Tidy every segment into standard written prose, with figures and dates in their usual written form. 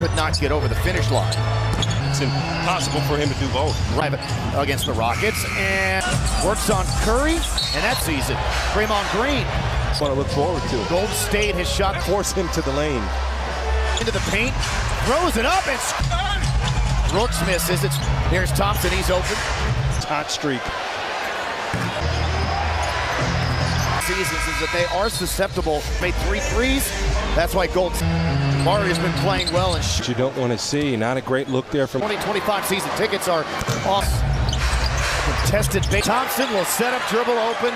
could not get over the finish line. It's impossible for him to do both. Right against the Rockets, and works on Curry, and that sees it. Draymond Green. That's what I look forward to. Golden State has shot. Force him to the lane. Into the paint, throws it up, and Brooks misses. Here's Thompson, he's open. Hot streak. Seasons is that they are susceptible. Made 3 threes. That's why Murray has been playing well. And You don't want to see. Not a great look there from 2025 season tickets are off. Contested. Thompson will set up, dribble open.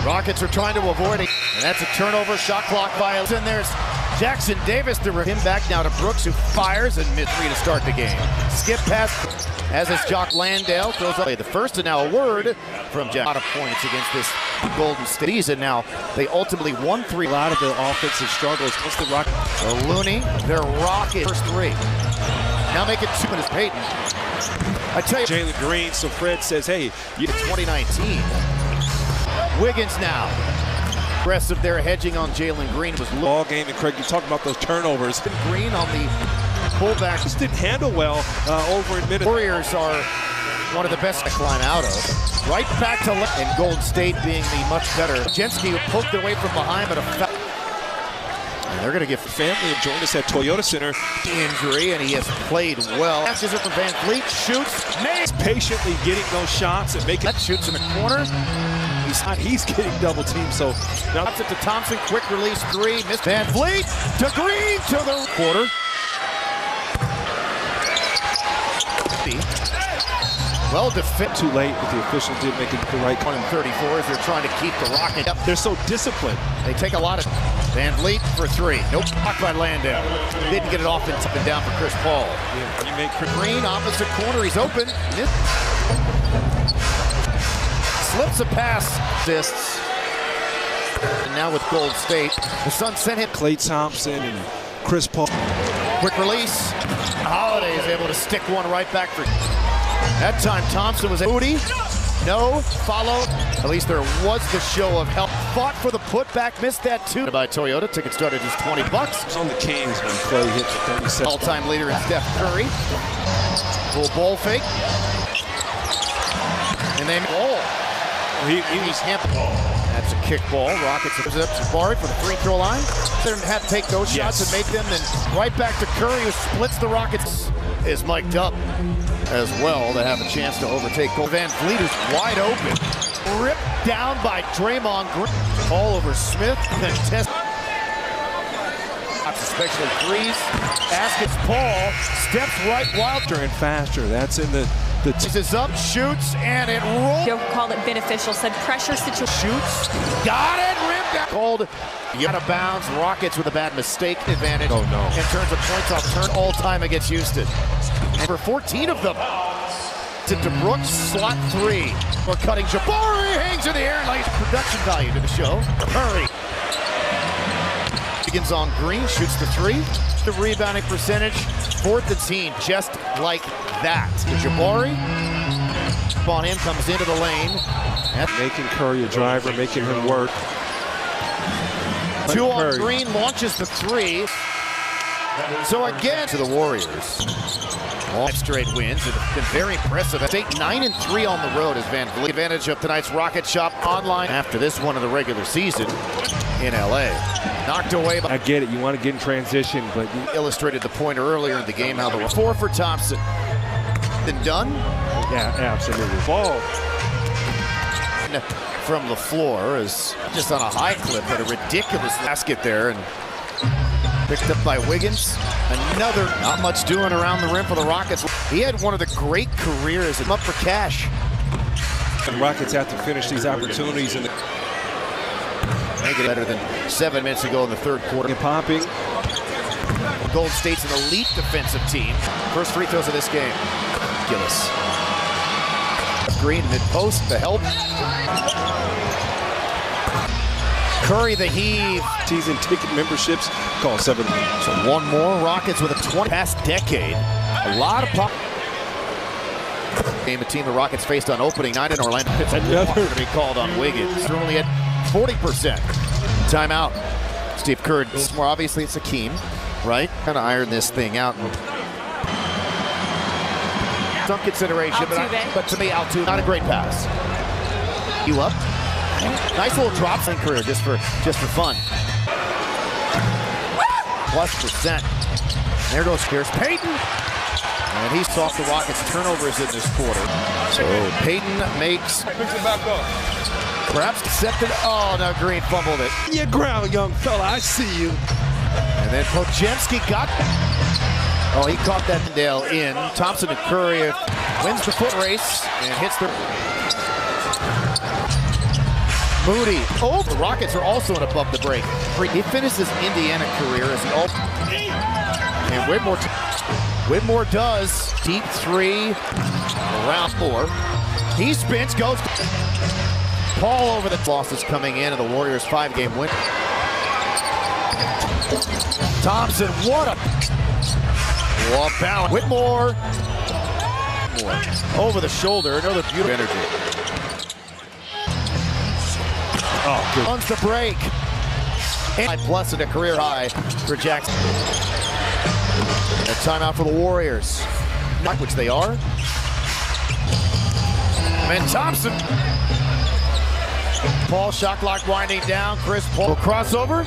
Rockets are trying to avoid it. And that's a turnover. Shot clock violation. And there's Jackson Davis to him back now to Brooks, who fires and missed 3 to start the game. Skip pass, as is Jock Landale. Throws up the first, and now a word from Jack. A lot of points against this Golden State. And now they ultimately won 3. A lot of the offensive struggles. What's the Rockets? Looney, their Rocket first 3. Now make it 2 minutes. Payton. I tell you, Jalen Green. So Fred says, hey, it's 2019. Wiggins now. Aggressive there, hedging on Jalen Green. Was all game, and Craig, you talk about those turnovers. Green on the pullback. Just didn't handle well over in Minnesota. Warriors are one of the best to climb out of. Right back to left, and Golden State being the much better. Jensky poked away from behind, but and they're going to give family and join us at Toyota Center. Injury, and he has played well. Passes it from Van Fleet, shoots, He's patiently getting those shots and making. That shoots in the corner. He's getting double teamed, so now it's it to Thompson, quick release 3, missed. Van Fleet to Green to the quarter. Well, too late, but the official did make it the right 1 and 34 as they're trying to keep the Rocket up. They're so disciplined. They take a lot of Van Vliet for 3. Nope, blocked by Landale. Didn't get it off and up and down for Chris Paul. Yeah, you make Green opposite corner, he's open. Slips a pass, assists. And now with Golden State, the Suns sent him. Klay Thompson and Chris Paul. Quick release. Holiday is able to stick one right back for. That time Thompson was booty. No follow. At least there was the show of help. Fought for the putback, missed that too. By Toyota, ticket started just $20. It's on the Kings when Klay hit the 37. All-time leader in Steph Curry. Full ball fake. And they ball. He's That's a kick ball. Rockets up Jabari for the free throw line. They had to take those shots and make them. Then right back to Curry, who splits the Rockets. Is mic'd up as well to have a chance to overtake Van Fleet, who's wide open. Ripped down by Draymond Green. All over Smith. Contest. Especially threes. Baskets Paul. Steps right wilder and faster. That's in the is up, shoots, and it rolls. You'll call it beneficial, said pressure situation. Shoots, got it, rimmed out. Called out of bounds. Rockets with a bad mistake advantage. Oh no. In terms of points off turn, all time against Houston. And for 14 of them. To Brooks, slot 3. We're cutting. Jabari hangs in the air. Nice production value to the show. Curry. Begins on Green, shoots the 3. The rebounding percentage, 4th and 10, just like that. Jabari, on him, comes into the lane. Making Curry a driver, making him work. 2 on Green, launches the 3. So again, to the Warriors. 5 straight wins. It's been very impressive. State 9-3 on the road as Van Vliet. Advantage of tonight's Rocket Shop online after this one of the regular season in LA. Knocked away by. I get it. You want to get in transition, but you illustrated the point earlier in the game how the 4 for Thompson. Then done. Yeah, absolutely. Ball from the floor is just on a high clip, but a ridiculous basket there, and picked up by Wiggins. Another, not much doing around the rim for the Rockets. He had one of the great careers. Up for cash. The Rockets have to finish these opportunities and make it better than 7 minutes ago in the 3rd quarter. And popping. Golden State's an elite defensive team. First free throws of this game. Gillis. Green mid-post, the help. Curry the heave. Season ticket memberships. Call 7. So one more. Rockets with a 20 past decade. A lot of pop. Game a team the Rockets faced on opening night in Orlando. It's another to be called on Wiggins. They're only at 40%. Timeout. Steve Kerr. More obviously it's Hakeem. right? Kind of iron this thing out. Some consideration, but to me, Altuve, not a great pass. You up? Nice little drop in career just for fun. +%. There goes Pierce Payton. And he saw the Rockets turnovers in this quarter. So Payton makes. Perhaps accepted. Oh, no, Green fumbled it. Your ground, young fella. I see you. And then Podziemski got. Oh, he caught that Dale in. Thompson and Curry wins the foot race and hits the. Moody. Oh, the Rockets are also in above the break. He finished his Indiana career as the and Whitmore does deep three, around 4. He spins, goes. Paul over the losses coming in, and the Warriors 5-game win. Thompson, what a balance. Whitmore over the shoulder, another beautiful energy. Oh, good. Runs the break. And plus at a career high for Jackson. A timeout for the Warriors, which they are. And Thompson. Paul shot clock winding down. Chris Paul crossover.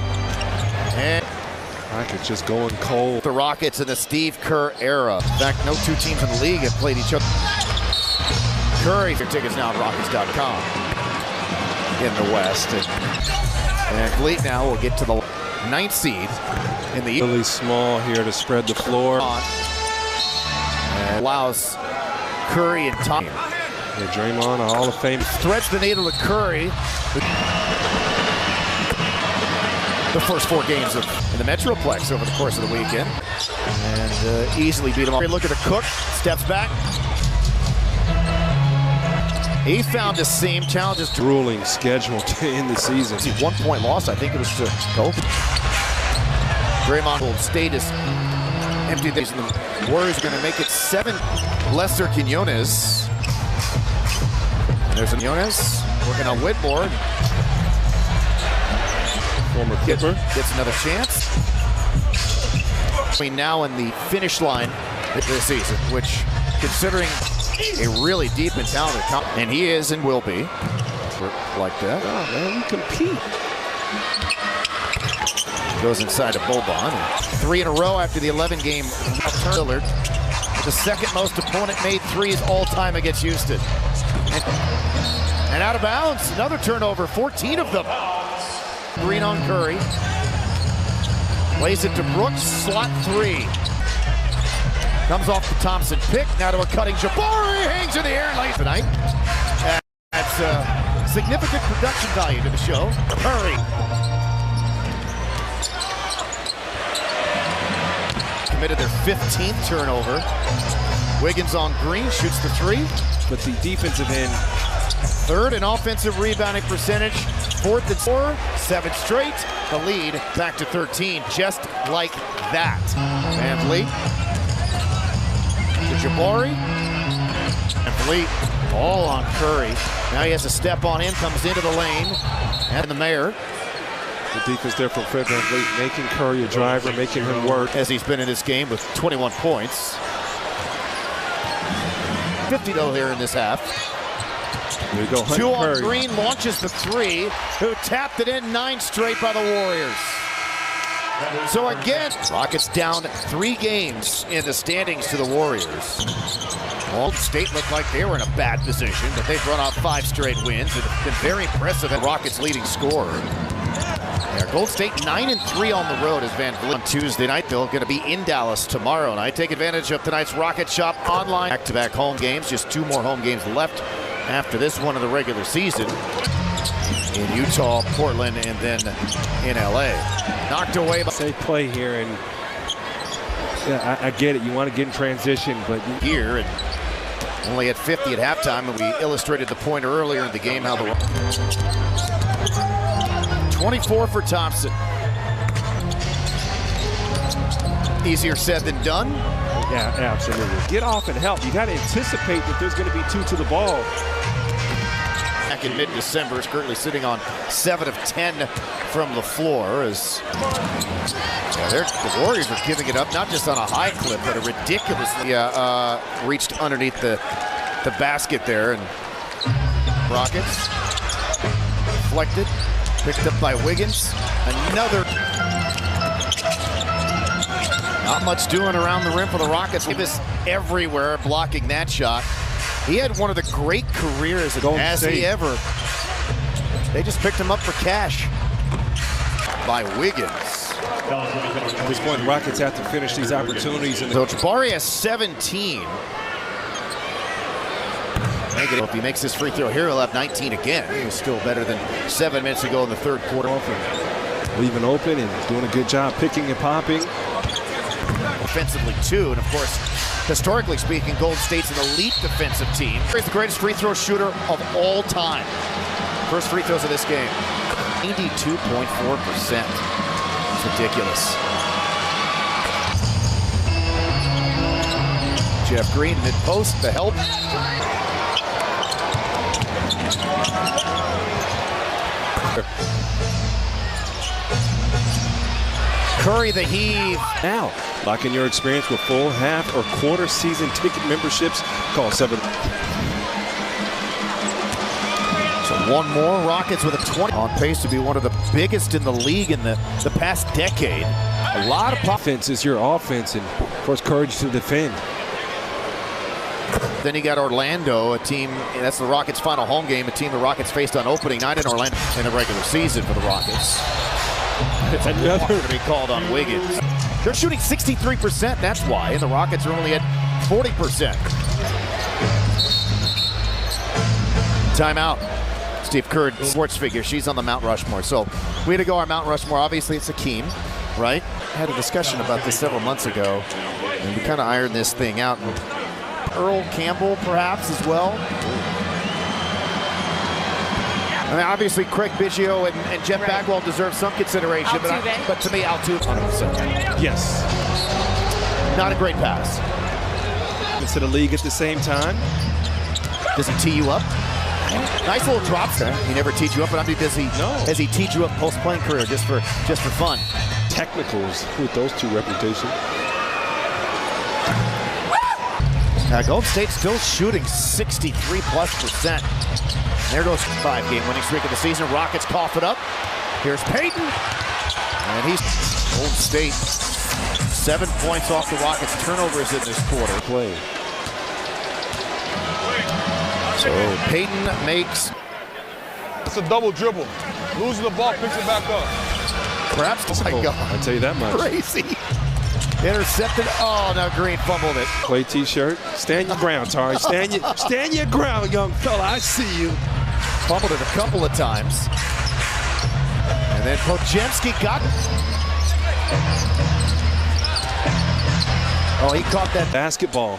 And Rockets just going cold. The Rockets in the Steve Kerr era. In fact, no two teams in the league have played each other. Curry, your tickets now at Rockets.com in the West. And Fleet now will get to the 9th seed in the really small here to spread the floor. And allows Curry and Thompson. Yeah, Draymond, a Hall of Fame. Threads the needle to Curry. The first 4 games in the Metroplex over the course of the weekend. And easily beat him up. Look at the Cook, steps back. He found the same challenges. Grueling schedule to end the season. 1-point loss, I think it was to Kobe. Draymond Gold State is empty. The Warriors are going to make it 7. Lester Quinones. There's a Quinones working on Whitmore. Former Clipper. Gets another chance. Between now and the finish line this season, which, considering a really deep and talented and he is and will be like that. Oh, man, we compete. Goes inside to Boban. 3 in a row after the 11-game Lillard. The second most opponent-made threes all-time against Houston. And out of bounds, another turnover, 14 of them. Green on Curry. Lays it to Brooks, slot 3. Comes off the Thompson pick, now to a cutting Jabari, hangs in the air and lays tonight. That's significant production value to the show. Curry. Committed their 15th turnover. Wiggins on Green, shoots the 3. But the defensive end. 3rd in offensive rebounding percentage. 4th and 4, 7th straight. The lead back to 13, just like that. Van Vliet. To Jabari. And Vliet all on Curry. Now he has to step on in, comes into the lane. And the Mayor. The defense there from Fred Van Vliet, making Curry a driver, making him work. As he's been in this game with 21 points. 50 though here in this half. There you go, 2 on Curry. Green, launches the 3, who tapped it in 9 straight by the Warriors. So again, Rockets down 3 games in the standings to the Warriors. Well, State looked like they were in a bad position, but they've run off 5 straight wins. It's been very impressive at Rockets' leading scorer. Yeah, Gold State 9-3 on the road as Van Vliet on Tuesday night. They're going to be in Dallas tomorrow night. Take advantage of tonight's Rocket Shop online. Back-to-back home games, just 2 more home games left after this one of the regular season. In Utah, Portland, and then in LA. Knocked away by safe play here, and yeah, I get it. You want to get in transition, but here and only at 50 at halftime, and we illustrated the point earlier in the game how the 24 for Thompson. Easier said than done. Yeah, absolutely. Get off and help. You got to anticipate that there's going to be 2 to the ball. back in mid-December. Is currently sitting on 7 of 10 from the floor. As the Warriors are giving it up, not just on a high clip, but a ridiculously reached underneath the basket there. And Rockets deflected, picked up by Wiggins. Another. Not much doing around the rim for the Rockets. Davis everywhere blocking that shot. He had one of the great careers as he ever. They just picked him up for cash by Wiggins. At this point, the Rockets have to finish these opportunities. So Jabari has 17. If he makes this free throw here, he'll have 19 again. He was still better than 7 minutes ago in the third quarter. Leaving open and doing a good job picking and popping. Offensively too, and of course, historically speaking, Golden State's an elite defensive team. He's the greatest free throw shooter of all time. First free throws of this game, 92.4%. It's ridiculous. Jeff Green mid-post, the help. Curry the heave. Now, lock in your experience with full, half, or quarter season ticket memberships. Call 7. So one more. Rockets with a 20. On pace to be one of the biggest in the league in the past decade. A lot of offense is your offense, and of course, courage to defend. Then you got Orlando, a team, that's the Rockets' final home game, a team the Rockets faced on opening night in Orlando in the regular season for the Rockets. It's another to be called on Wiggins. They're shooting 63%, that's why, and the Rockets are only at 40%. Timeout. Steve Kerr, sports figure, she's on the Mount Rushmore. So we had to go our Mount Rushmore. Obviously, it's Hakeem, right? I had a discussion about this several months ago, and we kind of ironed this thing out. Earl Campbell, perhaps, as well. I mean, obviously, Craig Biggio and Jeff Bagwell deserve some consideration, but to me, Altuve, 100%. Yes. Not a great pass. Into the league at the same time. Does he tee you up? Nice little drop there. He never teed you up, but does he? No. Has he teed you up post-playing career just for fun? Technicals with those two reputations. Golden State still shooting 63+%. There goes 5-game winning streak of the season. Rockets cough it up. Here's Payton. And he's Golden State 7 points off the Rockets. Turnovers in this quarter. Play. So Payton makes. It's a double dribble. Losing the ball, picks it back up. Perhaps, oh my God. I'll tell you that much. Crazy. Intercepted. Oh, now Green fumbled it. Play T-shirt. Stand your ground, Tari. Stand your ground, young fella. I see you. Fumbled it a couple of times. And then Podziemski got it. Oh, he caught that. Basketball.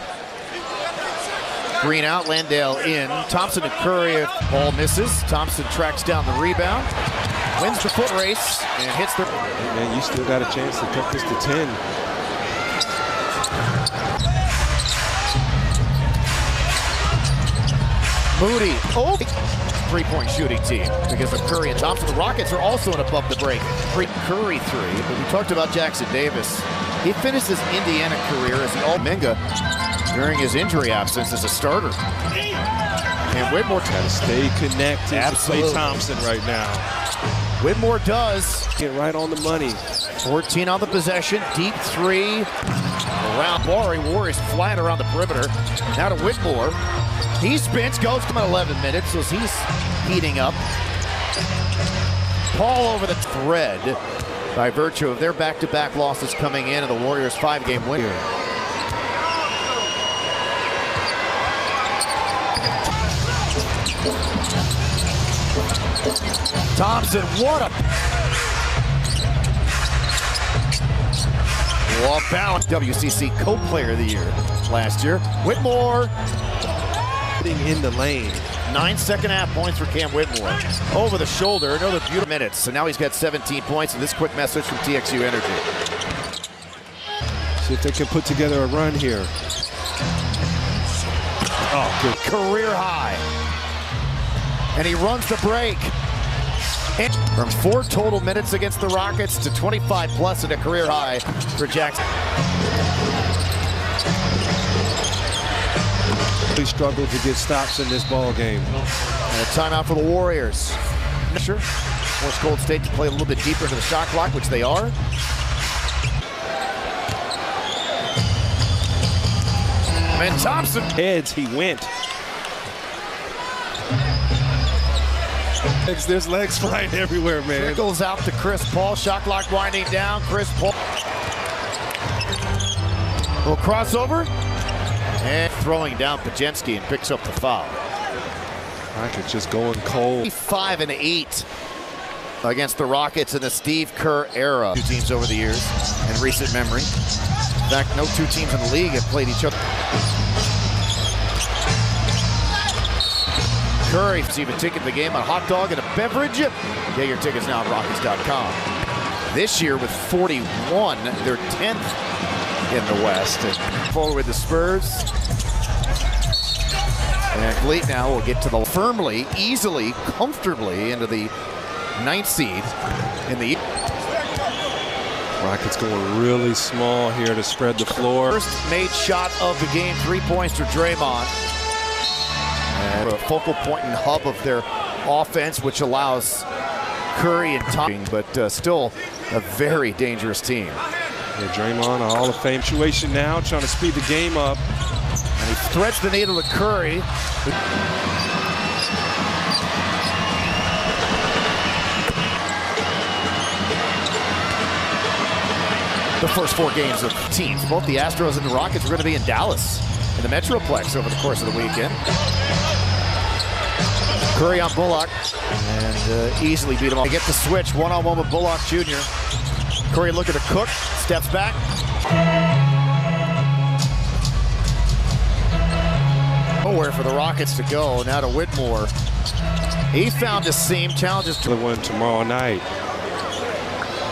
Green out, Landale in. Thompson and Curry, ball misses. Thompson tracks down the rebound. Wins the foot race and hits the. Man, you still got a chance to cut this to 10. Moody, three-point shooting team because of Curry and Thompson. The Rockets are also in above the break. Curry three, but we talked about Jackson Davis. He finished his Indiana career as an All-Minga during his injury absence as a starter. And Whitmore got to stay connected to Klay Thompson right now. Whitmore does. Get right on the money. 14 on the possession, deep three. Around Barry, Warriors flat around the perimeter. Now to Whitmore. He spins, goes to 11 minutes as he's heating up. Paul over the thread by virtue of their back-to-back losses coming in and the Warriors' 5-game win. Thompson, what a bounce. WCC co-player of the year last year. Whitmore. In the lane. 9 second-half points for Cam Whitmore. Over the shoulder, another beautiful minutes. So now he's got 17 points, and this quick message from TXU Energy. See if they can put together a run here. Oh, good. Career high. And he runs the break. And from 4 total minutes against the Rockets to 25 plus at a career high for Jackson. He struggled to get stops in this ball game. And a timeout for the Warriors. Sure. Force Gold State to play a little bit deeper into the shot clock, which they are. And Thompson. Heads, he went. There's legs flying everywhere, man. Trickles out to Chris Paul. Shot clock winding down. Chris Paul. Little crossover. And throwing down Pajensky and picks up the foul. Rockets just going cold. 5 and 8 against the Rockets in the Steve Kerr era. 2 teams over the years in recent memory. In fact, no 2 teams in the league have played each other. Curry receive a ticket to the game, a hot dog and a beverage. Get your tickets now at Rockets.com. This year with 41, they're 10th in the West. And forward with the Spurs. And Fleet now will get to the firmly, easily, comfortably into the 9th seed in the Rockets going really small here to spread the floor. First made shot of the game, 3 points for Draymond. And a focal point and hub of their offense, which allows Curry and Thompson, but still a very dangerous team. Yeah, Draymond, a Hall of Fame situation now, trying to speed the game up. And he threads the needle to Curry. The first 4 games of teams, both the Astros and the Rockets, are going to be in Dallas in the Metroplex over the course of the weekend. Curry on Bullock, and easily beat him off. They get the switch, one-on-one with Bullock Jr. Curry looking to cook, steps back. Nowhere for the Rockets to go. Now to Whitmore. He found a seam, challenges to The one tomorrow night.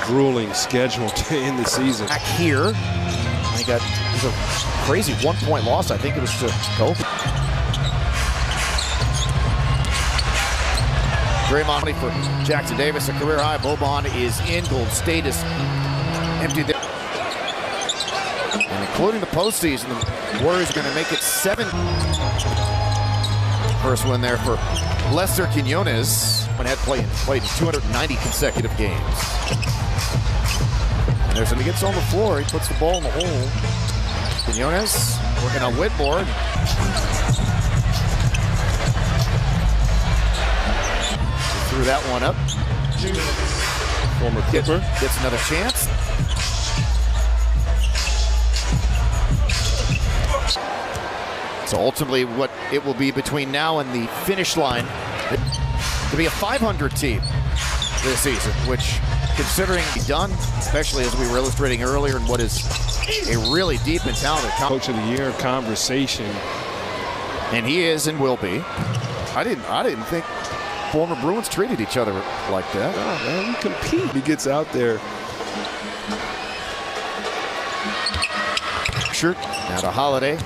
Grueling schedule to end the season. back here. And it was a crazy 1-point loss. I think it was to Kobe. Draymond for Jackson Davis, a career high. Boban is in. Gold State is empty there. And including the postseason, the Warriors are going to make it 7. First win there for Lester Quinones. When had played in 290 consecutive games. And there's when he gets on the floor, he puts the ball in the hole. Quinones working on Whitmore. Threw that one up. Former Clipper. Gets another chance. So ultimately what it will be between now and the finish line to be a 500 team this season, which considering done, especially as we were illustrating earlier in what is a really deep and talented Coach of the Year conversation. and he is and will be. I didn't think former Bruins treated each other like that. Oh, man, we compete. He gets out there. Shirt now to Holiday.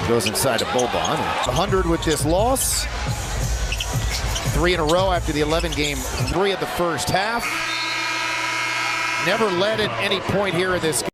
Goes inside to Boban. 100 with this loss. 3 in a row after the 11-game 3 of the first half. Never led at any point here in this game.